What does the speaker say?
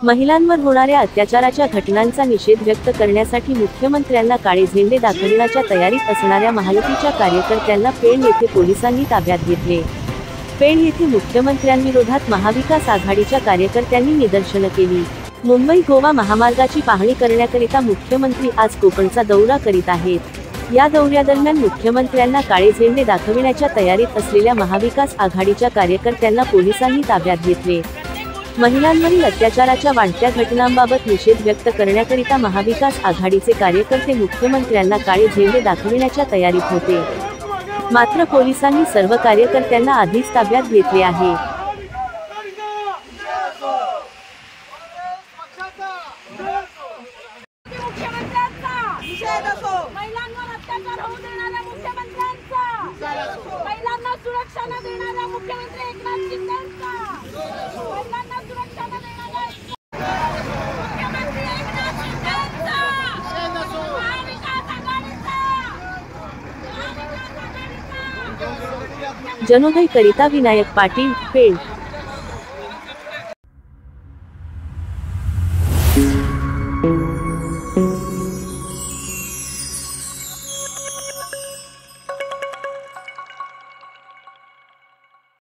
महिलांवर होणाऱ्या अत्याचाराच्या घटनांचा निषेध व्यक्त करण्यासाठी मुख्यमंत्र्यांना काळे झेंडे दाखविण्याच्या तयारीत असणाऱ्या महायुतीच्या कार्यकर्त्यांना पेण येथे पोलिसांनी ताब्यात घेतले। पेण येथे मुख्यमंत्र्यांविरोधात महाविकास आघाडीच्या कार्यकर्त्यांनी निदर्शनं केली। मुंबई गोवा महामार्गाची पाहणी करण्याकरिता मुख्यमंत्री आज कोकणचा दौरा करीत आहेत। या दौऱ्यादरम्यान मुख्यमंत्र्यांना काळे झेंडे दाखविण्याच्या तयारीत असलेल्या महाविकास आघाडीच्या कार्यकर्त्यांना पोलिसांनी ताब्यात घेतले। महिलांवरील अत्याचाराच्या वाढत्या घटनांबाबत निषेध व्यक्त करण्याकरिता महाविकास आघाडीचे कार्यकर्ते मुख्यमंत्र्यांना काळे झेंडे दाखविण्याच्या तयारीत होते, मात्र पोलिसांनी सर्व कार्यकर्त्यांना आधीच ताब्यात घेतले आहे। महिलांना सुरक्षा न देणारा मुख्यमंत्री एकनाथ शिंदेंचा, महिलांना सुरक्षा न देणारा मुख्यमंत्री एकनाथ शिंदेंचा, महाविकास आघाडीचा, जनोदय करिता विनायक पाटील, पेण।